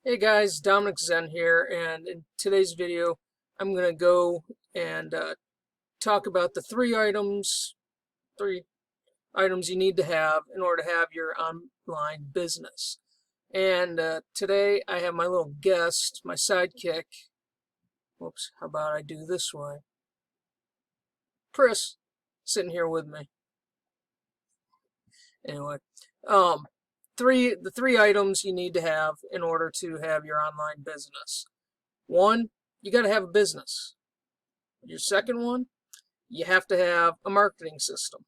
Hey guys, Dominic Zen here, and in today's video, I'm going to go and talk about the three items you need to have in order to have your online business. And today I have my little guest, my sidekick. Whoops, how about I do this way? Chris, sitting here with me. Anyway, um, the three items you need to have in order to have your online business. One, you got to have a business. Your second one, you have to have a marketing system.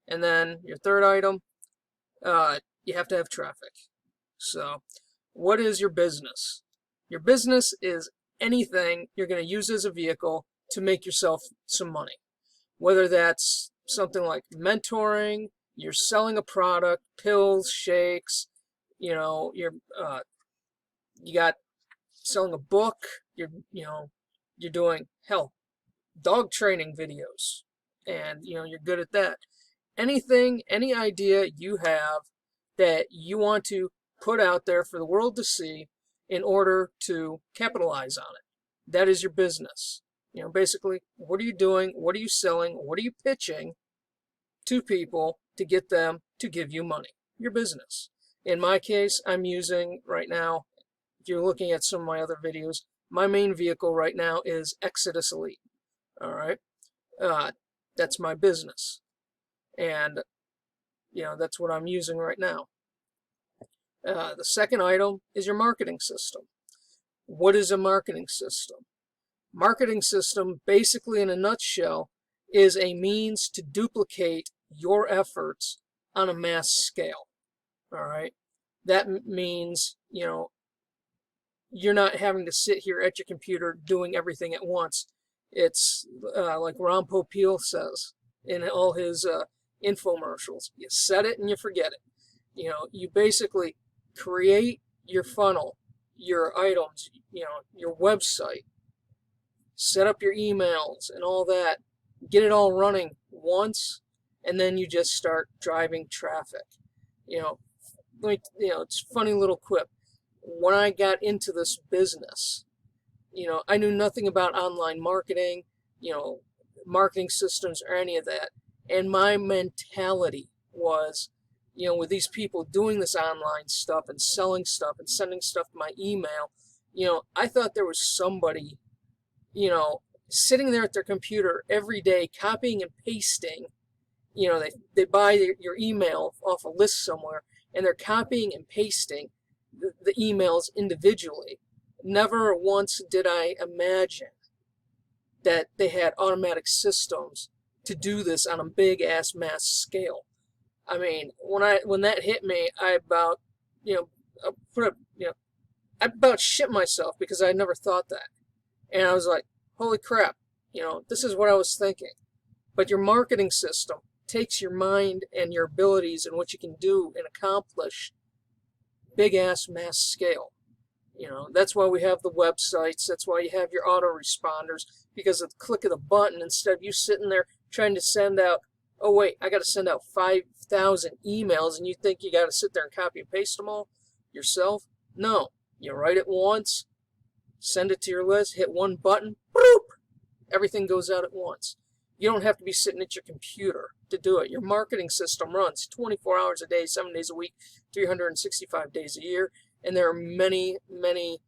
And then your third item, you have to have traffic. So, what is your business? Your business is anything you're going to use as a vehicle to make yourself some money. Whether that's something like mentoring, you're selling a product, pills, shakes, you got selling a book, you're doing hell, dog training videos, and you're good at that. Anything, any idea you have that you want to put out there for the world to see in order to capitalize on it. That is your business. Basically, what are you doing? What are you selling? What are you pitching to people to get them to give you money? Your business. In my case, I'm using right now, if you're looking at some of my other videos, my main vehicle right now is Exodus Elite. All right. That's my business. And, that's what I'm using right now. The second item is your marketing system. What is a marketing system? Marketing system, basically in a nutshell, is a means to duplicate your efforts on a mass scale. All right. That means, you're not having to sit here at your computer doing everything at once. It's like Ron Popeil says in all his infomercials. You set it and you forget it. You basically create your funnel, your items, your website, set up your emails and all that, get it all running once, and then you just start driving traffic. It's a funny little quip. When I got into this business, I knew nothing about online marketing, marketing systems or any of that. And my mentality was, with these people doing this online stuff and selling stuff and sending stuff to my email, I thought there was somebody, sitting there at their computer every day copying and pasting. They buy your email off a list somewhere and they're copying and pasting the emails individually. Never once did I imagine that they had automatic systems to do this on a big ass mass scale. I mean, when that hit me, I about I about shit myself because I never thought that, and I was like, holy crap, this is what I was thinking. But your marketing system takes your mind and your abilities and what you can do and accomplish big ass mass scale. That's why we have the websites. That's why you have your autoresponders, because at the click of the button, instead of you sitting there trying to send out, oh wait, I got to send out 5,000 emails, and you think you got to sit there and copy and paste them all yourself? No, you write it once, send it to your list, hit one button, boop, everything goes out at once. You don't have to be sitting at your computer to do it. Your marketing system runs 24 hours a day, 7 days a week, 365 days a year. And there are many, many,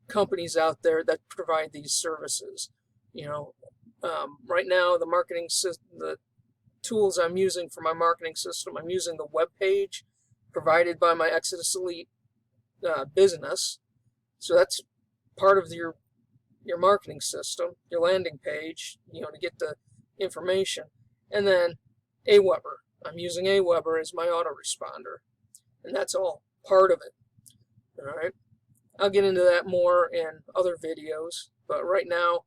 companies out there that provide these services. Right now, the tools I'm using for my marketing system, I'm using the web page provided by my Exodus Elite business. So that's part of your marketing system, your landing page, to get the information. And then Aweber. I'm using Aweber as my autoresponder. And that's all part of it. All right. I'll get into that more in other videos, but right now,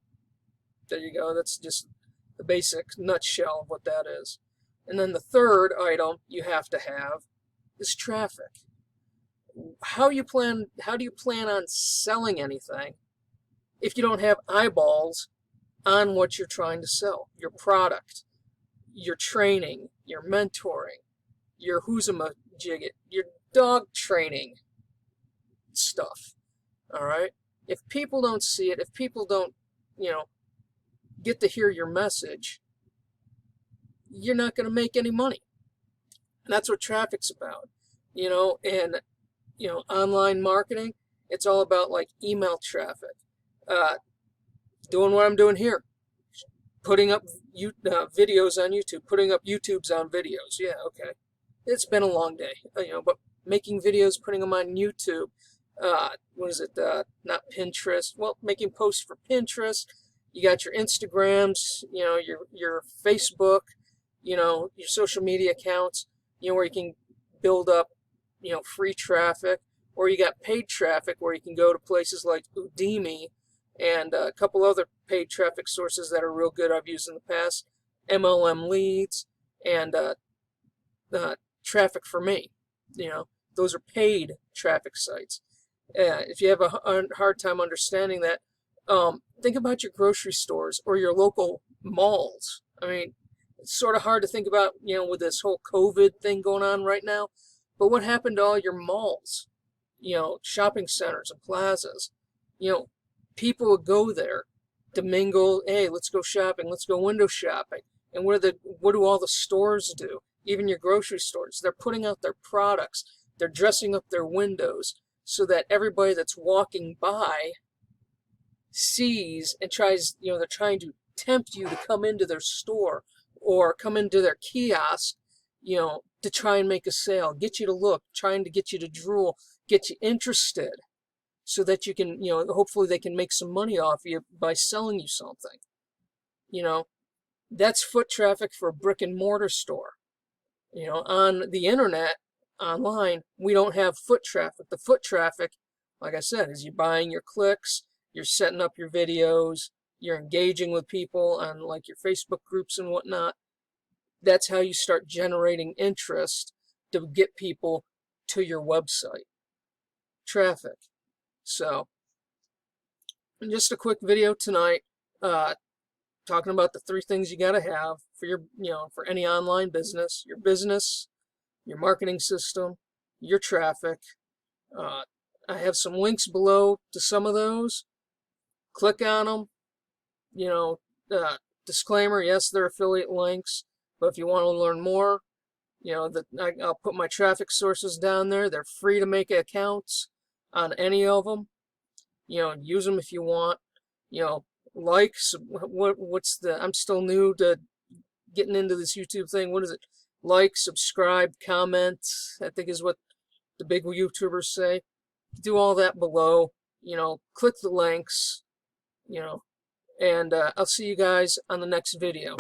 there you go. That's just the basic nutshell of what that is. And then the third item you have to have is traffic. How do you plan on selling anything if you don't have eyeballs on what you're trying to sell? Your product, your training, your mentoring, your who's-a-majigget, your dog training stuff. stuff. All right? If people don't see it, if people don't, get to hear your message, you're not going to make any money. And that's what traffic's about. And online marketing, it's all about like email traffic. Doing what I'm doing here, putting up videos on YouTube, putting up YouTubes on videos. Yeah, okay. It's been a long day, but making videos, putting them on YouTube. What is it? Not Pinterest. Well, making posts for Pinterest. You got your Instagrams, your Facebook, your social media accounts, where you can build up, free traffic, or you got paid traffic where you can go to places like Udemy and a couple other paid traffic sources that are real good I've used in the past, MLM Leads and Traffic for Me. Those are paid traffic sites. If you have a hard time understanding that, think about your grocery stores or your local malls. I mean, it's sort of hard to think about, with this whole COVID thing going on right now. But what happened to all your malls, shopping centers and plazas? People would go there to mingle. Hey, let's go shopping. Let's go window shopping. And what do all the stores do? Even your grocery stores, they're putting out their products. They're dressing up their windows so that everybody that's walking by sees and tries, they're trying to tempt you to come into their store or come into their kiosk, to try and make a sale, get you to look, trying to get you to drool, get you interested so that you can, hopefully they can make some money off you by selling you something. That's foot traffic for a brick and mortar store. On the internet, online, we don't have foot traffic. The foot traffic, like I said, is you buying your clicks, you're setting up your videos, you're engaging with people on like your Facebook groups and whatnot. That's how you start generating interest to get people to your website. Traffic. So, just a quick video tonight, talking about the 3 things you got to have for your, for any online business: your marketing system, your traffic. I have some links below to some of those. Click on them. Disclaimer: yes, they're affiliate links, but if you want to learn more, I'll put my traffic sources down there. They're free to make accounts on any of them. Use them if you want. I'm still new to getting into this YouTube thing. What is it? Like, subscribe, comment, I think is what the big YouTubers say. Do all that below. Click the links, and I'll see you guys on the next video.